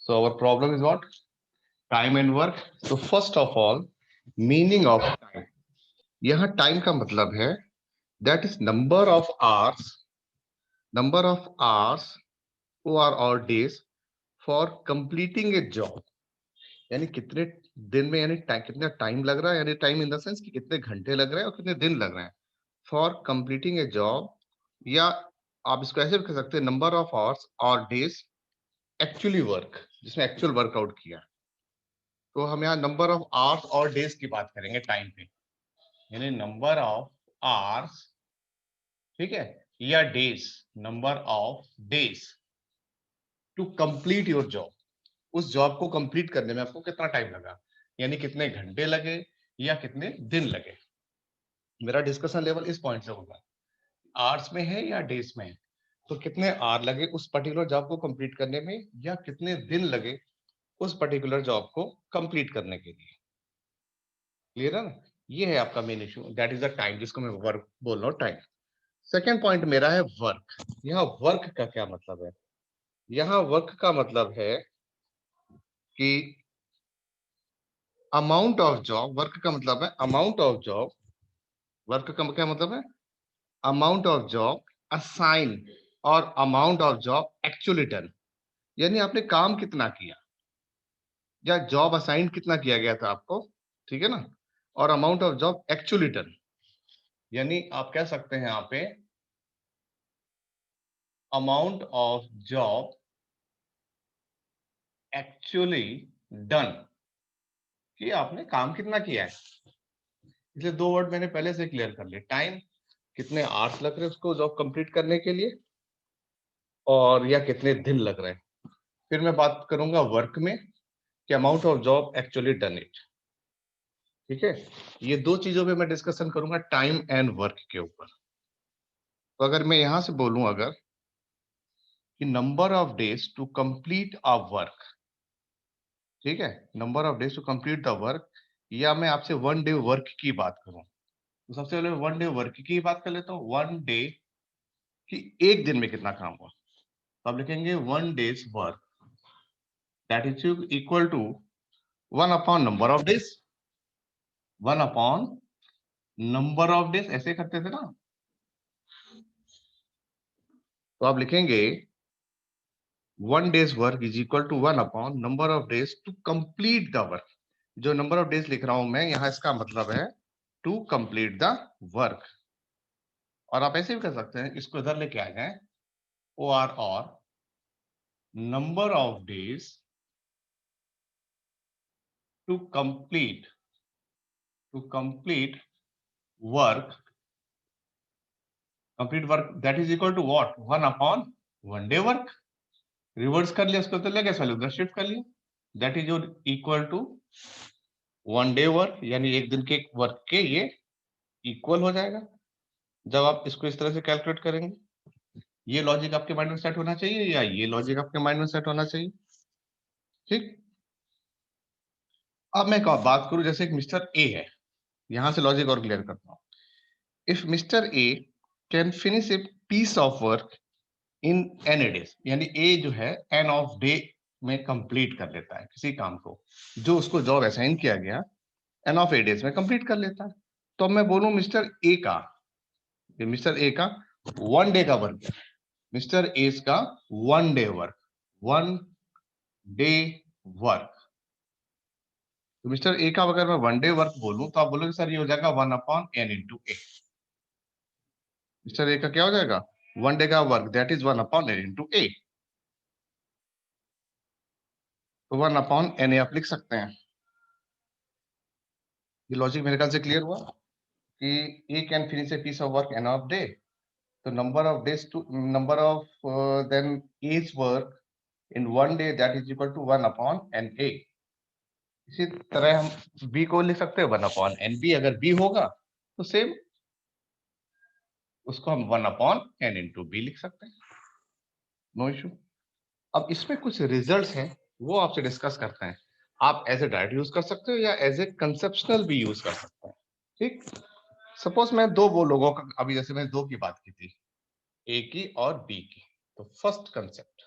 So our problem is what? Time and work. So first of all, meaning of time. यहाँ time का मतलब है that is number of hours or days for completing a job. यानी कितने दिन में, यानी कितना टाइम लग रहा है, यानी टाइम इन द सेंस कि कितने घंटे लग रहे हैं और कितने दिन लग रहे हैं फॉर कंप्लीटिंग ए जॉब, या आप इसको ऐसे भी कह सकते हैं नंबर ऑफ आवर्स और डेज एक्चुअली वर्क, जिसमें एक्चुअल वर्कआउट किया। तो हम यहाँ नंबर ऑफ आवर्स और डेज की बात करेंगे टाइम पे, यानी नंबर ऑफ आवर्स, ठीक है, या days, number of days to complete your job. उस जॉब को कंप्लीट करने में आपको कितना टाइम लगा, यानी कितने घंटे लगे या कितने दिन लगे। मेरा डिस्कशन लेवल इस पॉइंट से होगा, आवर्स में है या डेज में है, तो कितने आवर लगे उस पर्टिकुलर जॉब को कंप्लीट करने में, या कितने दिन लगे उस पर्टिकुलर जॉब को कंप्लीट करने के लिए। क्लियर है ना? ये है आपका main issue, that is the time, जिसको मैं वर्क बोल रहा हूँ, टाइम। सेकेंड पॉइंट मेरा है वर्क। यहाँ वर्क का क्या मतलब है? यहाँ वर्क का मतलब है कि अमाउंट ऑफ जॉब, वर्क का मतलब है अमाउंट ऑफ जॉब, वर्क का क्या मतलब है? अमाउंट ऑफ जॉब असाइन और amount of job actually done, यानी आपने काम कितना किया या जॉब असाइन कितना किया गया था आपको, ठीक है ना, और amount of job actually done, यानी आप कह सकते हैं यहाँ पे amount of job actually done, कि आपने काम कितना किया है। इसलिए दो वर्ड मैंने पहले से क्लियर कर लिए, टाइम, कितने आवर्स लग रहे हैं उसको जॉब कंप्लीट करने के लिए, और या कितने दिन लग रहे हैं। फिर मैं बात करूंगा वर्क में कि amount of job actually done it, ठीक है। ये दो चीजों पे मैं डिस्कशन करूंगा टाइम एंड वर्क के ऊपर। तो अगर मैं यहां से बोलूं अगर कि number of days to complete a work, ठीक है, number of days to complete the work, या मैं आपसे वन डे वर्क की बात करूं, तो सबसे पहले वन डे वर्क की बात कर लेता हूं। वन डे कि एक दिन में कितना काम हुआ, तो आप लिखेंगे one day's work that is equal to one upon number of days, one upon number of days, ऐसे करते थे ना। तो आप लिखेंगे one day's work is equal to one upon number of days to complete the work. जो number of days लिख रहा हूं मैं यहां, इसका मतलब है टू कंप्लीट द वर्क। और आप ऐसे भी कर सकते हैं, इसको इधर लेके आ जाए, ओ आर और number of days to complete work, complete work that is equal to what, one upon one day work. Reverse कर लिया, उसको तो ले गए, उधर शिफ्ट कर लिया, that is equal to one day work, यानी एक दिन के वर्क के ये इक्वल हो जाएगा जब आप इसको इस तरह से कैलकुलेट करेंगे। ये लॉजिक आपके माइंड में सेट होना चाहिए, या ये लॉजिक आपके माइंड में सेट होना चाहिए, ठीक। अब मैं बात करूं, जैसे एक मिस्टर ए है, यहां से लॉजिक और क्लियर करता हूं। If mister A can finish a piece of work in N A days, यानी ए जो है एन ऑफ डे में कंप्लीट कर लेता है किसी काम को, जो उसको जॉब असाइन किया गया एन ऑफ ए डेज में कंप्लीट कर लेता है। तो मैं बोलूं मिस्टर ए का, वन डे का वर्क है, मिस्टर एस का one day work, one day work. तो मिस्टर ए का अगर मैं वन डे वर्क बोलूं तो आप बोलोगे सर ये हो जाएगा one upon N into A. Mister A का क्या हो जाएगा, वन डे का work that is one upon N into A. तो वन अपॉन एन ए आप लिख सकते हैं। ये लॉजिक मेरे ख्याल से क्लियर हुआ कि A can finish a piece of work n of day, तो number of days to number of then as work in one day that is equal to one upon N A. इसी तरह हम B को लिख सकते हैं one upon N B, अगर B होगा तो सेम उसको हम one upon N into B लिख सकते हैं, नो इशू। अब इसमें कुछ रिजल्ट्स हैं, वो आपसे डिस्कस करते हैं। आप एज ए डायरेक्ट यूज कर सकते हो या एज ए कंसेप्शनल भी यूज कर सकते हैं, ठीक। सपोज मैं दो वो लोगों का, अभी जैसे मैंने दो की बात की थी, ए की और बी की। तो फर्स्ट कंसेप्ट,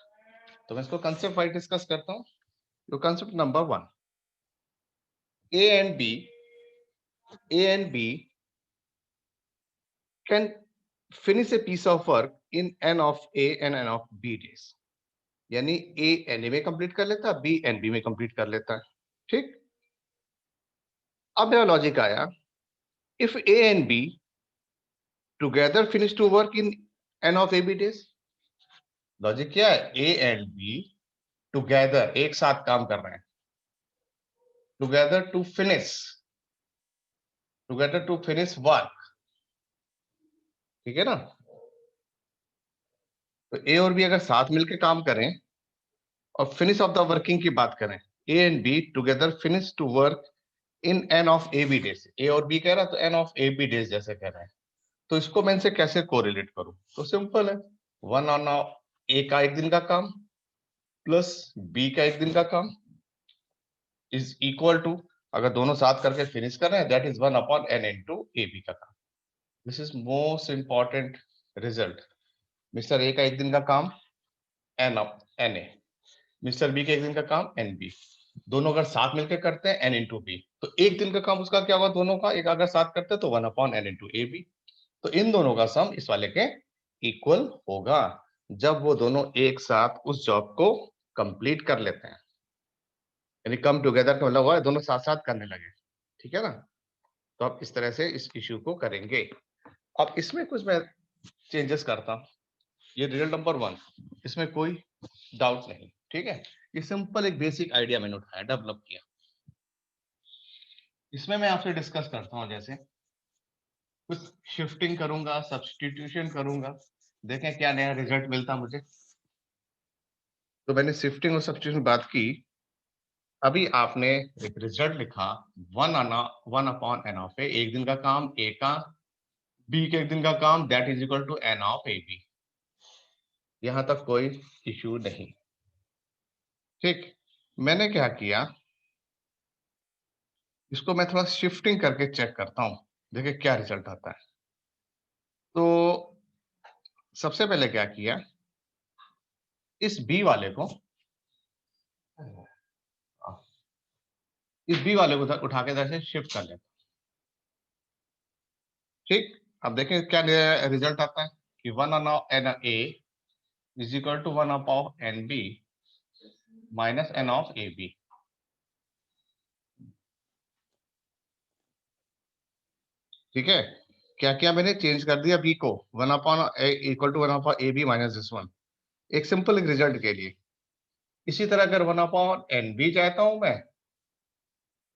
तो मैं इसको कंसेप्ट वाइज डिस्कस करता हूँ। तो concept number 1, A and B can finish a piece of work in n of A and n of B days. यानी A NA में कंप्लीट कर लेता है, B NB में कंप्लीट कर लेता है. ठीक. अब मेरा लॉजिक आया, if A and B together finish to work in n of AB days. Logic क्या है? A and B together एक साथ काम कर रहे हैं, together to finish work. ठीक है ना? तो A और B अगर साथ मिलकर काम करें और फिनिश ऑफ द वर्किंग की बात करें, A and B together finish to work in n of A B days. A और बी कह रहा है तो N of A B days जैसे कह रहे हैं. तो इसको मैं इनसे कैसे कोरिलेट करूं? तो सिंपल है, वन ऑन ए का एक दिन का काम प्लस बी का एक दिन का काम इज इक्वल टू, अगर दोनों साथ करके फिनिश कर रहे हैं, that is one upon N into A B का काम. This is most important result. Mister A का एक दिन का काम N N A, mister B के एक दिन का काम एन बी. दोनों अगर साथ मिलकर करते हैं एन इंटू बी, तो एक दिन का काम उसका क्या होगा? दोनों का एक अगर साथ करते हैं तो one upon N into A B. तो इन दोनों का सम इस वाले के इक्वल होगा जब वो दोनों एक साथ उस जॉब को कंप्लीट कर लेते हैं. यानी कम टुगेदर का मतलब हुआ दोनों साथ साथ करने लगे. ठीक है ना? तो आप इस तरह से इस इश्यू को करेंगे. अब इसमें कुछ मैं चेंजेस करता हूं. ये रिजल्ट नंबर 1, इसमें कोई डाउट नहीं. ठीक है? ये सिंपल एक बेसिक आइडिया मैंने उठाया, डेवलप किया. इसमें मैं आपसे डिस्कस करता हूं, जैसे कुछ शिफ्टिंग करूंगा, सब्स्टिट्यूशन करूंगा, देखें क्या नया रिजल्ट मिलता मुझे. तो मैंने शिफ्टिंग और सब्स्टिट्यूशन बात की. अभी आपने एक रिजल्ट लिखा, वन अपॉन एन ऑफ ए, एक दिन का काम ए का, बी के एक दिन का काम, that is equal to N of A B. यहां तक कोई इश्यू नहीं. ठीक. मैंने क्या किया, इसको मैं थोड़ा शिफ्टिंग करके चेक करता हूं, देखिए क्या रिजल्ट आता है. तो सबसे पहले क्या किया, इस बी वाले को, इस बी वाले को उठा के इधर से शिफ्ट कर लेते. ठीक. अब देखें क्या रिजल्ट आता है कि one N A is equal to one upon N B minus N of A B. ठीक है? क्या क्या मैंने चेंज कर दिया, बी को one upon equal to one upon A B minus this one, एक सिंपल एक रिजल्ट के लिए. इसी तरह अगर वन अपॉन एन बी चाहता हूं मैं,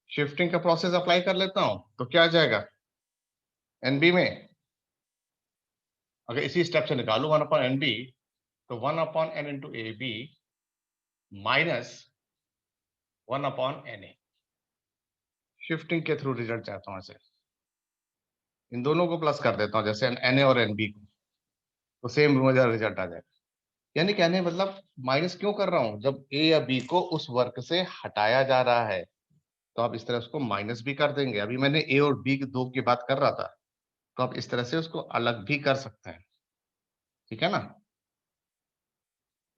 शिफ्टिंग का प्रोसेस अप्लाई कर लेता हूं, तो क्या आ जाएगा एन बी में, अगर इसी स्टेप से निकालू वन अपॉन एन बी, तो one upon N into A B minus one upon N A. Shifting के थ्रू रिजल्ट चाहता हूं ऐसे. इन दोनों को प्लस कर देता हूं, जैसे एन ए और एन बी को, तो सेम मुझे रिजल्ट आ जाएगा. यानी कहने मतलब माइनस क्यों कर रहा हूं, जब ए या बी को उस वर्क से हटाया जा रहा है, तो आप इस तरह उसको माइनस भी कर देंगे. अभी मैंने ए और बी की दो की बात कर रहा था, तो आप इस तरह से उसको अलग भी कर सकते हैं. ठीक है ना?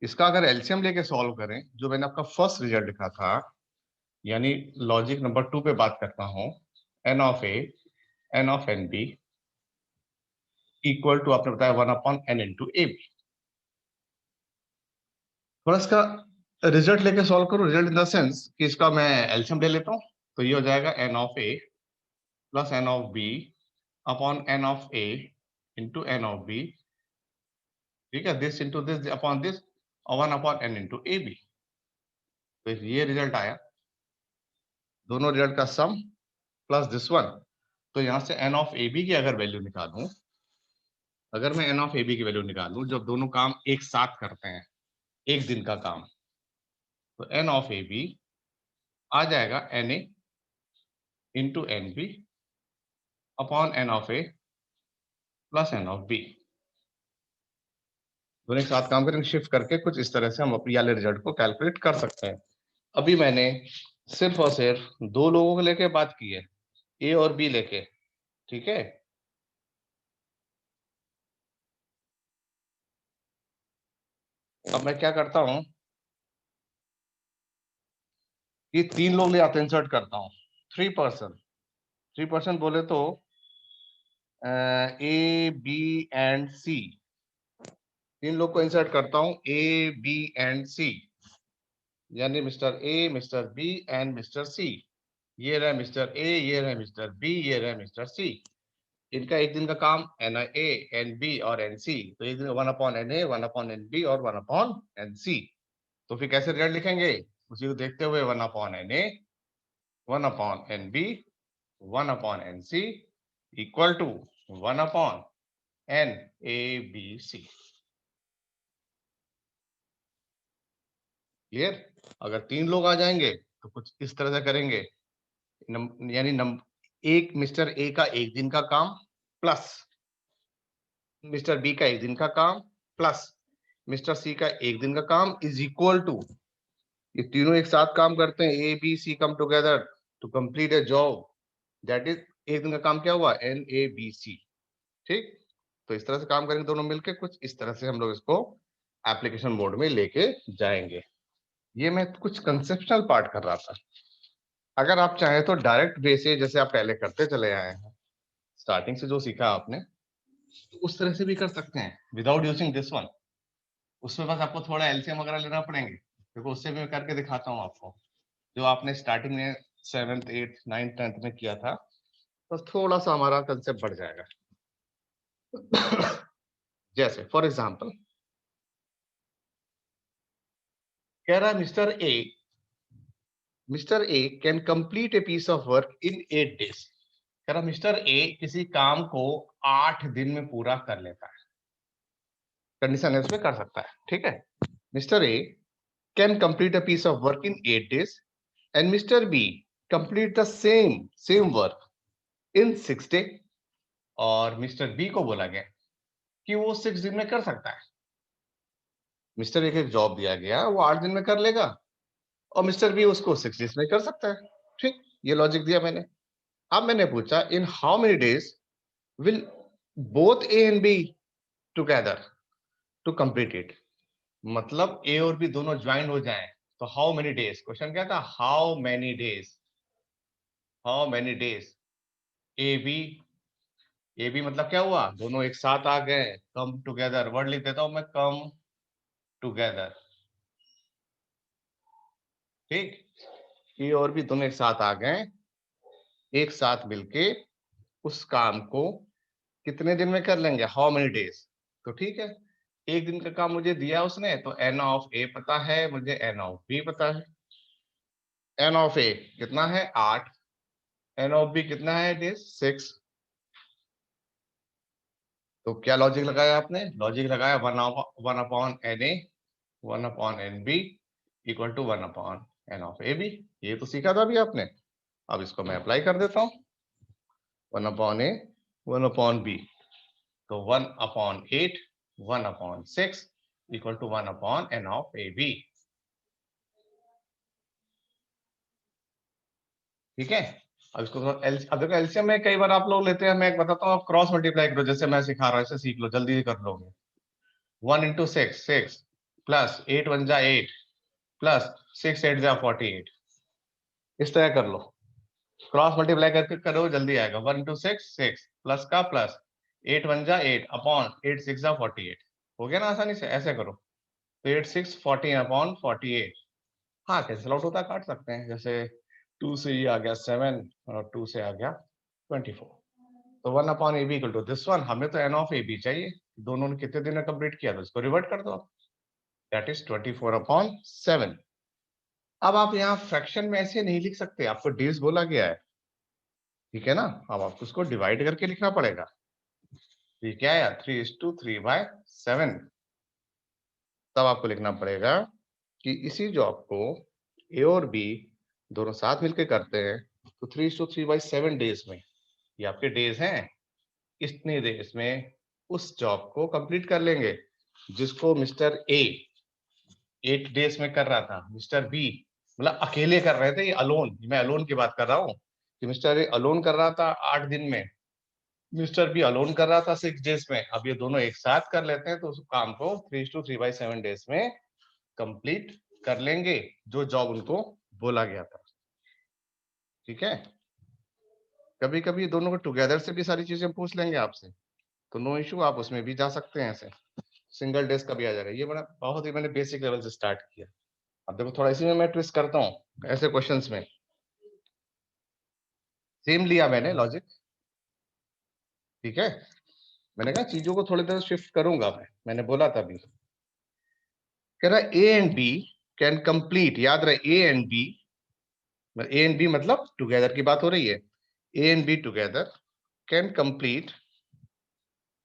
इसका अगर एलसीएम लेके सॉल्व करें, जो मैंने आपका फर्स्ट रिजल्ट लिखा था, यानी लॉजिक नंबर 2 पे बात करता हूं, N of A N of N B equal to, आपने बताया one upon N into A B. थोड़ा इसका रिजल्ट लेके सॉल्व करूं, रिजल्ट इन द सेंस कि इसका मैं एलसीएम ले लेता हूं, तो ये हो जाएगा n of A plus N of B upon N of A into n of B. ठीक है? This into this upon this, और one upon N into A B. तो ये रिजल्ट आया, दोनों रिजल्ट का सम प्लस दिस वन. तो यहां से एन ऑफ ए बी की अगर वैल्यू निकालूं, अगर मैं एन ऑफ ए बी की वैल्यू निकालूं जब दोनों काम एक साथ करते हैं, एक दिन का काम, तो एन ऑफ ए बी आ जाएगा N A into N B upon N of A plus N of B. दोनों एक साथ काम करेंगे, शिफ्ट करके कुछ इस तरह से हम अपने वाले रिजल्ट को कैलकुलेट कर सकते हैं. अभी मैंने सिर्फ और सिर्फ दो लोगों को लेके बात की है, ए और बी लेके. ठीक है? अब मैं क्या करता हूं, ये 3 लोग ले आते हैं, इंसर्ट करता हूँ 3% बोले तो ए बी एंड सी, 3 लोग को इंसर्ट करता हूँ ए बी एंड सी, यानी mister A, mister B and mister C. ये रहा मिस्टर ए, ये रहा मिस्टर बी, ये रहा मिस्टर सी। इनका एक दिन का काम एन ए, एन बी और एन सी, तो एक दिन 1/NA, 1/NB और 1/NC। तो फिर कैसे रिजल्ट लिखेंगे, उसी को देखते हुए 1/NA, 1/NB, 1/NC equal to 1/NABC। Clear? अगर 3 लोग आ जाएंगे तो कुछ इस तरह से करेंगे, यानी एक मिस्टर ए का एक दिन का काम प्लस मिस्टर बी का एक दिन का काम प्लस मिस्टर सी का एक दिन का काम इज इक्वल टू, ये तीनों एक साथ काम करते हैं, A B C come together to complete a job, that is एक दिन का काम क्या हुआ, NABC। ठीक, तो इस तरह से काम करेंगे दोनों मिलके, कुछ इस तरह से हम लोग इसको एप्लीकेशन मोड में लेके जाएंगे। ये मैं कुछ कंसेप्शनल पार्ट कर रहा था। अगर आप चाहें तो डायरेक्ट वे से, जैसे आप पहले करते चले आए हैं, स्टार्टिंग से जो सीखा आपने, तो उस तरह से भी कर सकते हैं विदाउट यूजिंग दिस वन। उसमें बस आपको थोड़ा एलसीएम वगैरह लेना पड़ेंगे, देखो उससे भी मैं करके दिखाता हूँ आपको, जो आपने स्टार्टिंग में 7th 8th 9th 10th में किया था, बस थोड़ा सा हमारा कंसेप्ट बढ़ जाएगा। जैसे फॉर एग्जाम्पल कह रहा है mister A can complete a piece of work in 8 days। कह रहा मिस्टर ए किसी काम को 8 दिन में पूरा कर लेता है, कंडीशन है उसमें कर सकता है, ठीक है। Mister A can complete a piece of work in 8 days and mister B complete the same work in 6 days। और मिस्टर बी को बोला गया कि वो 6 दिन में कर सकता है। मिस्टर ए को एक जॉब दिया गया, वो 8 दिन में कर लेगा, और मिस्टर बी उसको 6 days में कर सकता है। ठीक, ये लॉजिक दिया मैंने। अब मैंने पूछा in how many days will both A and B together to complete it, मतलब ए और बी दोनों ज्वाइन हो जाएं, तो हाउ मेनी डेज, क्वेश्चन क्या था, how many days, how many days A B मतलब क्या हुआ, दोनों एक साथ आ गए, कम टुगेदर, वर्ड लिख देता हूं मैं, कम टुगेदर। ठीक, ए और बी दोनों एक साथ आ गए, एक साथ मिलके उस काम को कितने दिन में कर लेंगे, हाउ मेनी डेज। तो ठीक है, एक दिन का काम मुझे दिया उसने, तो एन ऑफ ए पता है मुझे, एन ऑफ बी पता है। एन ऑफ ए कितना है 8, एन ऑफ बी कितना है डेज 6। तो क्या लॉजिक लगाया आपने, लॉजिक लगाया 1/NA 1/NB equal to 1/N(A)। ये तो सीखा था अभी आपने, अब इसको मैं अप्लाई कर देता हूँ, 1/A 1/B, तो 1/8 1/6 इक्वल टू 1/N(AB)। ठीक है, अब इसको अब देखो एलसीएम में कई बार आप लोग लेते हैं, मैं एक बताता हूँ, आप क्रॉस मल्टीप्लाई करो, जैसे मैं सिखा रहा हूँ, ऐसे सीख लो, जल्दी कर लोगे। 1 × 6 6 प्लस 8 1 जा 8 प्लस 6 8 जा 48, इस तरह कर लो, क्रॉस मल्टीप्लाई करके करो, जल्दी आएगा। 1 × 6 6 प्लस का प्लस, 8 1 जा 8 अपॉन 8 6 जा 48, हो गया ना आसानी से, ऐसे करो, तो 8 6 14 अपॉन 48। हाँ कैंसिल आउट होता है, काट सकते हैं, जैसे 2 से ये आ गया 7 और 2 से आ गया 24, तो 1/AB equal to this one. हमें तो एन ऑफ ए बी चाहिए, दोनों ने कितने दिन में कंप्लीट किया, तो इसको रिवर्ट कर दो, दैट इज 24/7। अब आप यहाँ फ्रैक्शन में ऐसे नहीं लिख सकते, आपको डेज बोला गया है, ठीक है ना। अब आपको उसको डिवाइड करके लिखना पड़ेगा। ये क्या आया, 3:3/7। तब आपको लिखना पड़ेगा कि इसी जॉब को ए और बी दोनों साथ मिलकर करते हैं, तो 3:3/7 डेज में, ये आपके डेज हैं, इतने डेज में उस जॉब को कंप्लीट कर लेंगे, जिसको मिस्टर ए 8 डेज में कर रहा था, मिस्टर बी मतलब अकेले कर रहे थे, ये अलोन, मैं अलोन की बात कर रहा हूँ, कि मिस्टर ए अलोन कर रहा था 8 दिन में, मिस्टर बी अलोन कर रहा था 6 डेज में। अब ये दोनों एक साथ कर लेते हैं, तो उस काम को 3:3/7 डेज में कंप्लीट कर लेंगे, जो जॉब उनको बोला गया था। ठीक है, कभी कभी दोनों को टुगेदर से भी सारी चीजें पूछ लेंगे आपसे, तो नो इशू, आप उसमें भी जा सकते हैं। ऐसे सिंगल डेज का भी आ जाएगा। ये बड़ा बहुत ही मैंने बेसिक लेवल से स्टार्ट किया। अब देखो थोड़ा इसी में मैं ट्विस्ट करता हूँ ऐसे क्वेश्चंस में। सेम लिया मैंने लॉजिक, ठीक है, मैंने कहा चीजों को थोड़ी देर शिफ्ट करूंगा मैंने बोला था अभी। कह रहा A and B can complete, याद रहे A and B, A and B मतलब टुगेदर की बात हो रही है। A and B together can complete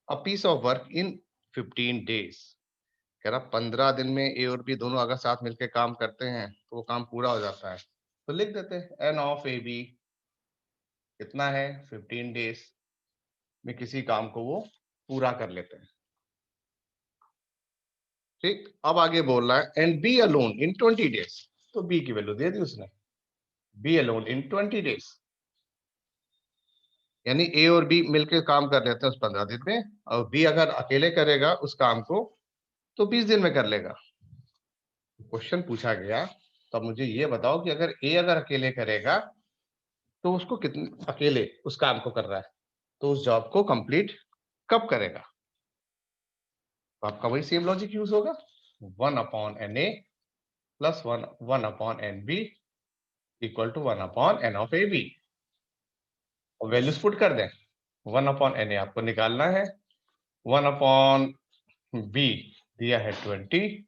a piece of work in 15 days। कह रहा 15 दिन में ए और बी दोनों अगर साथ मिलकर काम करते हैं तो वो काम पूरा हो जाता है। तो लिख देते हैं एन ऑफ ए बी कितना है, 15 days में किसी काम को वो पूरा कर लेते हैं। ठीक, अब आगे बोल रहा है and B alone in 20 days। तो बी की वैल्यू दे दी उसने, बी अलोन इन 20 days, यानी ए और बी मिलकर काम कर लेते हैं उस 15 दिन में, और बी अगर अकेले करेगा उस काम को तो 20 दिन में कर लेगा। क्वेश्चन पूछा गया, तो अब मुझे ये बताओ कि अगर ए अगर अकेले करेगा तो उसको कितने अकेले उस काम को कर रहा है, तो उस जॉब को कंप्लीट कब करेगा। तो आपका वही सेम लॉजिक यूज होगा, 1/NA plus 1/NB equal to 1/N of A B. और वैल्यूज पुट कर दें, 1/NA आपको निकालना है, 1/B दिया है 20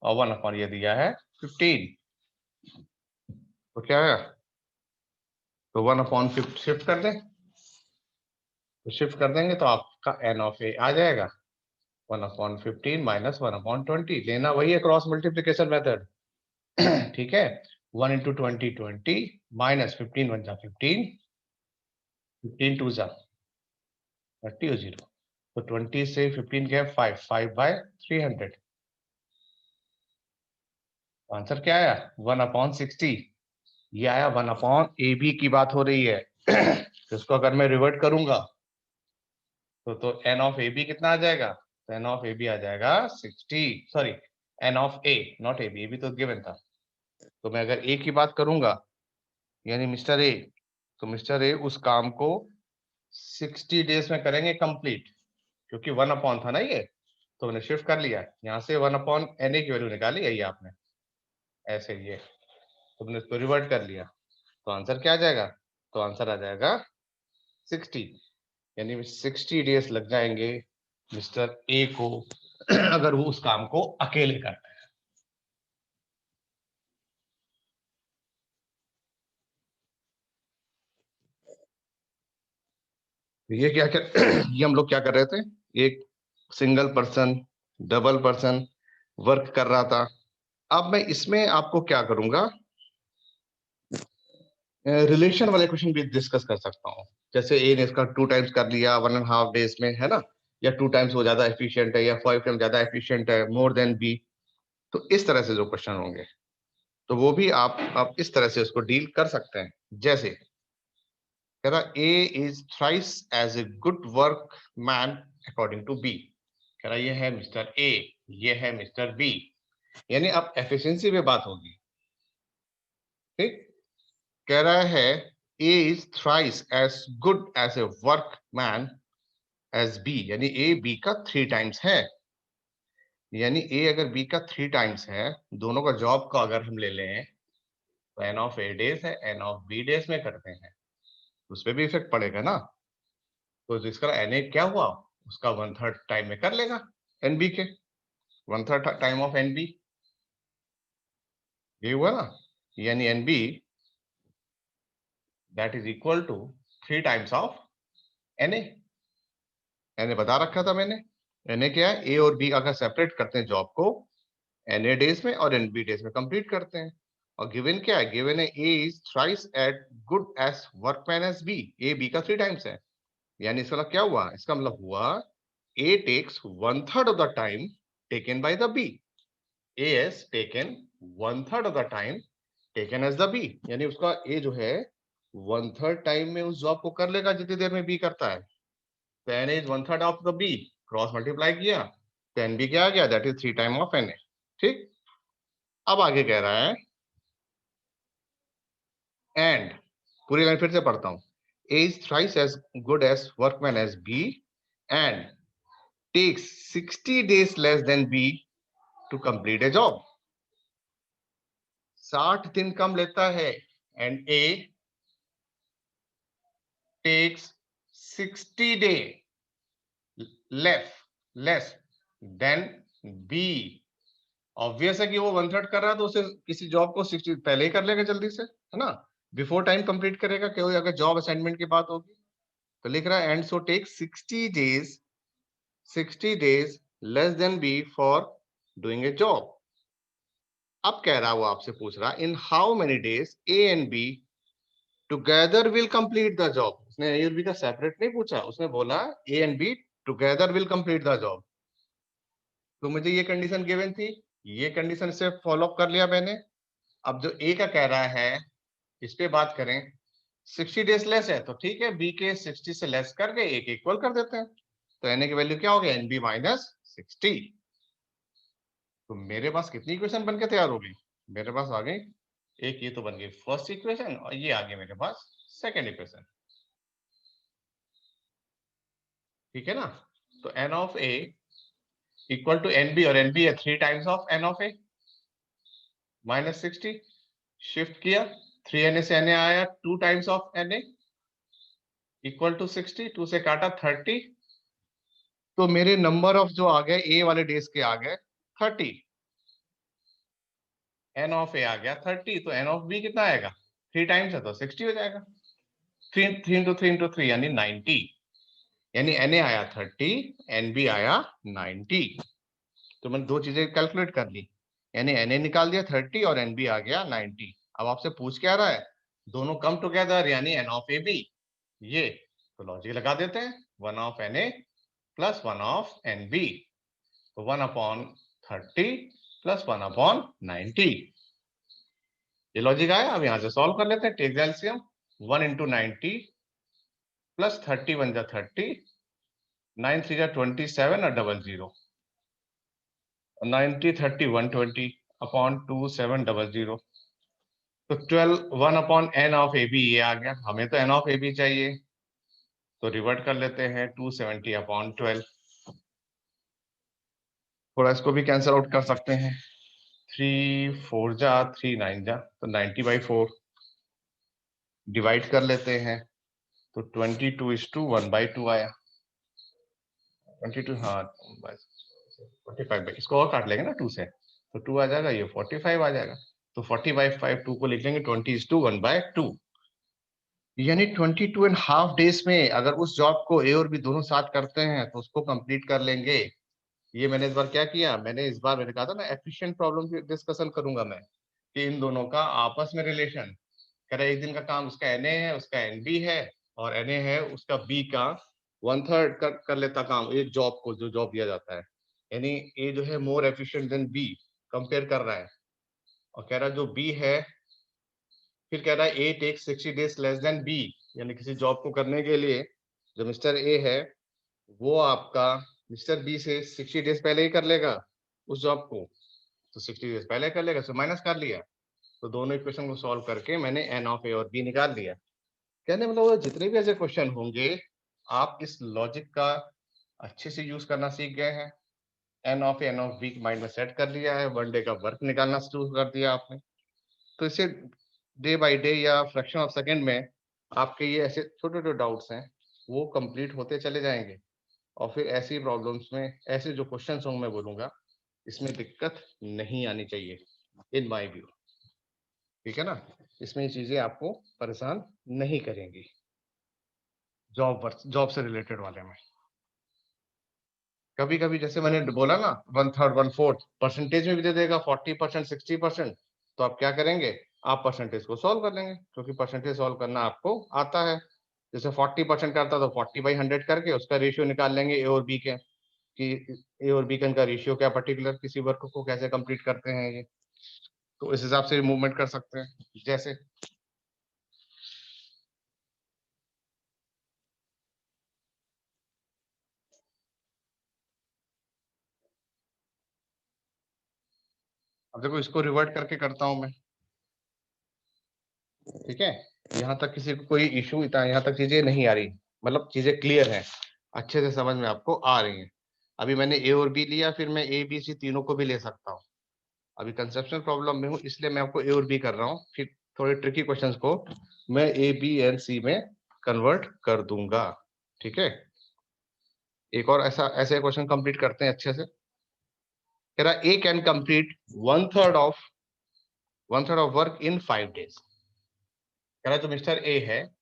और 1 ये दिया है 15। तो क्या है, तो 1/50 शिफ्ट कर दें, तो शिफ्ट कर देंगे तो आपका एन ऑफ ए आ जाएगा 1/15 माइनस 1/20। लेना वही है क्रॉस मल्टीप्लीकेशन मेथड। ठीक है, 1 इंटू 20 20 माइनस 15 1 जा 15, 15 2 जा 30 और 0। तो 20 से 15 गया 5, 5/300। आंसर क्या आया, 1/60। ये आया 1/AB की बात हो रही है। तो इसको अगर मैं रिवर्ट करूंगा तो एन ऑफ ए बी कितना आ जाएगा, तो एन ऑफ ए बी आ जाएगा 60, sorry N of A, not A B तो गिवन था। तो मैं अगर ए की बात करूंगा यानी मिस्टर ए, तो मिस्टर ए उस काम को 60 डेज में करेंगे कंप्लीट, क्योंकि 1 था ना ये, तो मैंने शिफ्ट कर लिया यहाँ से 1/NA की वैल्यू निकाली है ये आपने, ऐसे ये, तो मैंने इसको रिवर्ट कर लिया। तो आंसर क्या आ जाएगा, तो आंसर आ जाएगा 60, यानी 60 डेज लग जाएंगे मिस्टर ए को अगर वो उस काम को अकेले करता है। तो ये क्या कर ये हम लोग क्या कर रहे थे, एक single person double person work कर रहा था। अब मैं इसमें आपको क्या करूंगा, रिलेशन वाले क्वेश्चन भी डिस्कस कर सकता हूँ। जैसे ए ने इसका 2 टाइम्स कर लिया 1.5 डेज में, है ना, या 2 टाइम्स वो ज्यादा एफिशिएंट है या 5 टाइम्स ज्यादा एफिशिएंट है, मोर देन बी। तो इस तरह से जो क्वेश्चन होंगे तो वो भी आप इस तरह से उसको डील कर सकते हैं। जैसे कह रहा A is thrice as a good workman according to B. कह रहा ये है मिस्टर ए, ये है मिस्टर बी, यानी अब एफिशिएंसी पे बात होगी। ठीक, कह रहा है A is thrice as good as a workman as B, यानी ए बी का 3 टाइम्स है। यानी ए अगर बी का 3 टाइम्स है, दोनों का जॉब का अगर हम ले लें तो एन ऑफ ए डेज है, एन ऑफ बी डेज में करते हैं, उस पर भी इफेक्ट पड़ेगा ना। तो जिसका एन ए क्या हुआ, उसका 1/3 टाइम में कर लेगा एन बी के, 1/3 टाइम ऑफ एन बी, ये हुआ ना, यानी N B that is equal to 3 times of N A बता रखा था मैंने। एन ए क्या है, ए और बी अगर सेपरेट करते हैं जॉब को, एन ए डेज में और एन बी डेज में कंप्लीट करते हैं। और गिवन क्या है, गिवन है A is thrice at good as workman as B, A B का 3 टाइम्स है। यानी इसका मतलब क्या हुआ, इसका मतलब हुआ A takes 1/3 of the time taken by the B, A has taken 1/3 of the time taken as the B, यानी उसका ए जो है 1/3 टाइम में उस जॉब को कर लेगा जितनी देर में बी करता है। तो N is 1/3 of the B, cross multiply किया तो एन बी क्या आ गया, that is 3 time of N A. ठीक, अब आगे कह रहा है एंड पूरी लाइन फिर से पढ़ता हूं, A is thrice as good as workman as B and takes 60 days less than B to complete a job. 60 दिन कम लेता है एंड A takes 60 day less than B. Obvious है कि वो 1/3 कर रहा है तो उसे किसी जॉब को 60 पहले ही कर लेगा जल्दी से, है ना, बिफोर टाइम कंप्लीट करेगा। कोई अगर जॉब असाइनमेंट की बात होगी तो लिख रहा है and so take 60 days less than B for doing a job. अब कह रहा है वो आपसे पूछ रहा in how many days A and B together will complete the job. उसने ए और बी का सेपरेट नहीं पूछा, उसने बोला ए and B together will complete the job. तो मुझे ये कंडीशन गिवन थी, ये कंडीशन से फॉलो अप कर लिया मैंने। अब जो ए का कह रहा है इस पे बात करें, 60 डेज लेस है तो ठीक है, बी के 60 से लेस करके ए के इक्वल कर देते हैं। तो एन ए की वैल्यू क्या हो गया, एन बी माइनस 60। तो मेरे पास कितनी इक्वेशन बन के तैयार हो गई, मेरे पास आ गई एक, ये तो बन गई फर्स्ट इक्वेशन और ये आ गई मेरे पास सेकेंड इक्वेशन। ठीक है ना। तो N of A equal to N B, और एन बी है 3 times of N of A minus 60। Shift किया, 3 एन ए से एन ए आया 2 times of N A equal to 60, 2 से काटा 30। तो मेरे नंबर ऑफ जो आ गए ए वाले डेज के आ गए 30, एन ऑफ ए आ गया 30, तो एन ऑफ बी कितना आएगा, 3 टाइम्स है तो 60 हो जाएगा। 3 इंटू 3 इंटू 3 यानी 90, यानी एन ए आया 30, एन बी आया 90। तो मैंने दो चीजें कैलकुलेट कर ली, यानी एन ए निकाल दिया 30 और एन बी आ गया 90। अब आपसे पूछ क्या रहा है, दोनों कम टुगेदर यानी एन ऑफ ए बी, ये तो लॉजिक लगा देते हैं, 1 of N A plus 1 of N B, तो 1/30 प्लस 1/90। ये लॉजिक आया। अब यहां से सॉल्व कर लेते हैं, take the LCM, 1 into 90 plus 30 1 जा 30, 9 3 जा 27 और डबल 0, 90 30 120 अपॉन 2 7 डबल 0। तो 12 1 upon N of A B ये आ गया, हमें तो एन ऑफ ए बी चाहिए, तो रिवर्ट कर लेते हैं 270 अपॉन 12। थोड़ा इसको भी कैंसिल आउट कर सकते हैं, 3 4 जा 3 9 जा, तो 90/4 डिवाइड कर लेते हैं, तो 22:1/2 आया। 22, हाँ 45, इसको और काट लेंगे ना 2 से, तो 2 आ जाएगा, ये 45 आ जाएगा। तो 40/5 2 को लिख लेंगे 20:1/2, यानी 22.5 डेज में अगर उस जॉब को ए और बी दोनों साथ करते हैं तो उसको कंप्लीट कर लेंगे। ये मैंने इस बार क्या किया, मैंने कहा था ना एफिशिएंट प्रॉब्लम की डिस्कशन करूंगा मैं, कि इन दोनों का आपस में रिलेशन, कह रहा है एक दिन का काम उसका एन ए है, उसका एन बी है, और एन ए है उसका बी का 1/3 कर लेता काम एक जॉब को, जो जॉब दिया जाता है, यानी ए जो है more efficient than B compare कर रहा है। और कह रहा है जो बी है, फिर कह रहा है A take 60 days less than B, यानी किसी जॉब को करने के लिए जो मिस्टर ए है वो आपका मिस्टर बी से 60 डेज पहले ही कर लेगा उस जॉब को, तो 60 डेज पहले कर लेगा, तो माइनस कर लिया। तो दोनों इक्वेशन को सॉल्व करके मैंने एन ऑफ ए और बी निकाल लिया। कहने मतलब वो जितने भी ऐसे क्वेश्चन होंगे आप इस लॉजिक का अच्छे से यूज करना सीख गए हैं। N of N of B mind में सेट कर लिया है, वन डे का वर्क निकालना शुरू कर दिया आपने। तो इसे डे बाय डे या फ्रैक्शन ऑफ सेकंड में आपके ये ऐसे छोटे छोटे डाउट्स हैं वो कंप्लीट होते चले जाएंगे, और फिर ऐसी प्रॉब्लम्स में ऐसे जो क्वेश्चंस होंगे मैं बोलूंगा इसमें दिक्कत नहीं आनी चाहिए इन माय व्यू। ठीक है ना, इसमें ये चीजें आपको परेशान नहीं करेंगी जॉब से रिलेटेड वाले में। कभी कभी जैसे मैंने बोला ना 1/3 1/4 परसेंटेज में भी दे देगा, 40% 60%, तो आप क्या करेंगे, आप परसेंटेज को सॉल्व कर लेंगे, क्योंकि परसेंटेज सॉल्व करना आपको आता है। जैसे 40% करता तो 40/100 करके उसका रेशियो निकाल लेंगे ए और बी के, कि ए और बी का इनका रेशियो क्या पर्टिकुलर किसी वर्क को कैसे कंप्लीट करते हैं ये, तो इस हिसाब से मूवमेंट कर सकते हैं। जैसे अब देखो इसको रिवर्ट करके करता हूं मैं, ठीक है, यहाँ तक किसी को कोई इशू, इतना यहाँ तक चीजें नहीं आ रही, मतलब चीजें क्लियर हैं, अच्छे से समझ में आपको आ रही हैं। अभी मैंने ए और बी लिया, फिर मैं ए बी सी तीनों को भी ले सकता हूँ। अभी कंसेप्शनल प्रॉब्लम में हूँ, इसलिए मैं आपको ए और बी कर रहा हूँ, फिर थोड़े ट्रिकी क्वेश्चंस को मैं ए बी एंड सी में कन्वर्ट कर दूंगा। ठीक है, एक और ऐसा ऐसे क्वेश्चन कंप्लीट करते हैं अच्छे से। कह रहा A can complete one third of work in 5 days। कह रहा जो मिस्टर ए है,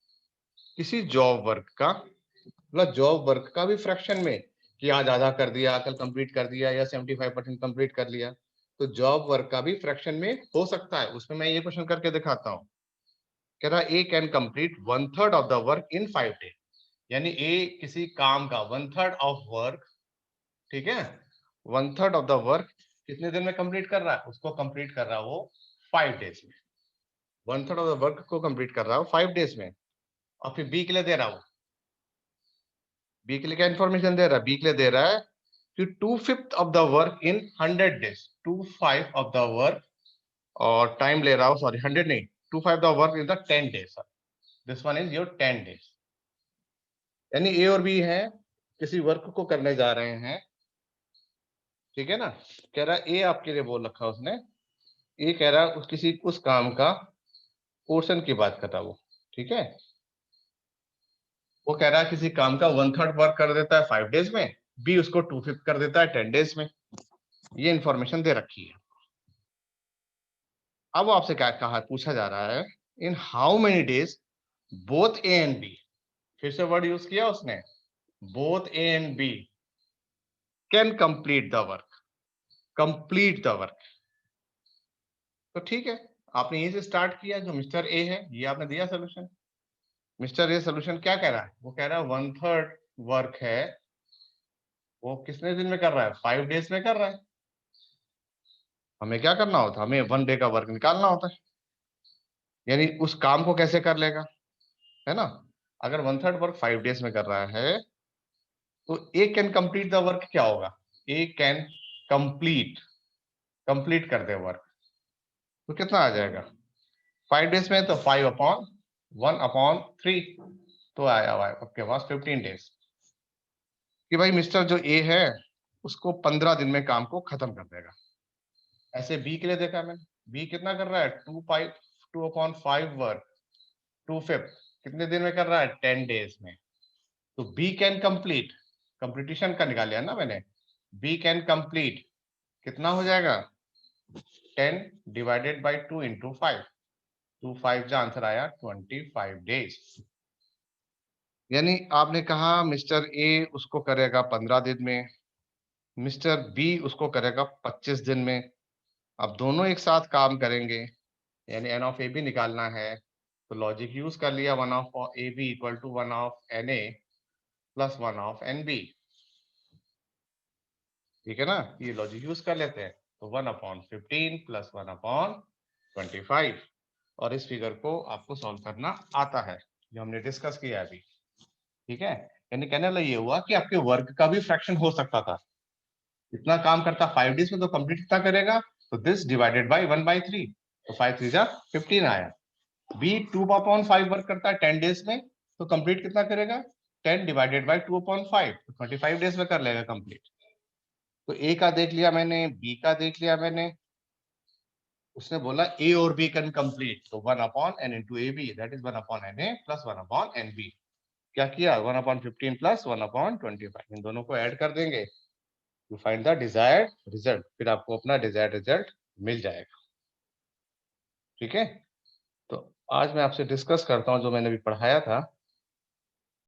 किसी जॉब वर्क का, मतलब जॉब वर्क का भी फ्रैक्शन में, कि आज आधा कर दिया, कल कंप्लीट कर दिया, या 75% कंप्लीट कर लिया, तो जॉब वर्क का भी फ्रैक्शन में हो सकता है। उसमें मैं ये क्वेश्चन करके दिखाता हूँ। कह रहा A can complete one third of the work in 5 days, यानी ए किसी काम का वन थर्ड ऑफ वर्क, ठीक है, one third of the work कितने दिन में कंप्लीट कर रहा है, उसको कंप्लीट कर रहा है वो 5 days में। One third of the work को कंप्लीट कर रहा है 5 days में। और फिर बी के लिए दे रहा हूँ, बी के लिए क्या इन्फॉर्मेशन दे रहा है, बी के लिए दे रहा है कि 2/5 of the work in 100 days, 2/5 of the work, और टाइम ले रहा हूँ, सॉरी 100 नहीं, 2/5 the work in the 10 days, this one is your 10 days। यानी ए और बी है, किसी वर्क को करने जा रहे हैं, ठीक है ना। कह रहा ए आपके लिए बोल रखा उसने, ये कह रहा उस किसी उस काम का पोर्शन की बात कर रहा वो, ठीक है। वो कह रहा है किसी काम का वन थर्ड वर्क कर देता है 5 days में, बी उसको 2/5 कर देता है 10 days में। ये इंफॉर्मेशन दे रखी है। अब आपसे क्या कहा, पूछा जा रहा है in how many days both A and B, फिर से वर्ड यूज किया उसने, both A and B can complete the work, complete the work. तो ठीक है, आपने यहीं से स्टार्ट किया, जो मिस्टर ए है ये आपने दिया सोल्यूशन। मिस्टर ए सोल्यूशन क्या कह रहा है, वो कह रहा है वन थर्ड वर्क है, वो कितने दिन में कर रहा है, 5 days में कर रहा है। हमें क्या करना होता है, हमें 1 day का वर्क निकालना होता है, यानी उस काम को कैसे कर लेगा, है ना। अगर वन थर्ड वर्क 5 days में कर रहा है, तो ए कैन कंप्लीट द वर्क क्या होगा, ए कैन कंप्लीट, कंप्लीट कर दे वर्क, तो कितना आ जाएगा 5 days में, तो 5/1/3, तो आया हुआ है आपके पास 15 days। कि भाई मिस्टर जो ए है उसको 15 दिन में काम को खत्म कर देगा। ऐसे बी के लिए देखा मैंने, बी कितना कर रहा है, 2/5 वर्क, 2/5 कितने दिन में कर रहा है, 10 days में। तो बी कैन कंप्लीट, कंप्लीटिशन का निकाल लिया ना मैंने, बी कैन कंप्लीट कितना हो जाएगा, 10/2 × 5, 2/5 का आंसर आया 25 days। यानी आपने कहा मिस्टर ए उसको करेगा 15 दिन में, मिस्टर बी उसको करेगा 25 दिन में। अब दोनों एक साथ काम करेंगे, यानी एन ऑफ ए बी निकालना है, तो लॉजिक यूज कर लिया, one of A B equal to one of N A plus one of N B, ठीक है ना, ये लॉजिक यूज कर लेते हैं। तो 1/15 प्लस 1/25, और इस फिगर को आपको सॉल्व करना आता है, जो हमने डिस्कस किया अभी, ठीक है। यानी कहने लगा ये हुआ कि आपके वर्क का भी फ्रैक्शन हो सकता था, इतना काम करता 5 days में, तो कंप्लीट कितना करेगा, तो दिस डिवाइडेड बाई 1/3, तो 5×3 = 15 आया। बी 2/5 वर्क करता है 10 days में, तो कंप्लीट कितना करेगा, 10/2/5, तो 25 days में कर लेगा कंप्लीट। तो ए का देख लिया मैंने, बी का देख लिया मैंने, उसने बोला ए और बी कैन कंप्लीट, तो 1/n into A B, that is 1/n A plus 1/n B. क्या किया, 1/15 प्लस 1/25, इन दोनों को ऐड कर देंगे, you find the desired result, फिर आपको अपना डिजायर्ड रिजल्ट मिल जाएगा। ठीक है, तो आज मैं आपसे डिस्कस करता हूं जो मैंने अभी पढ़ाया था,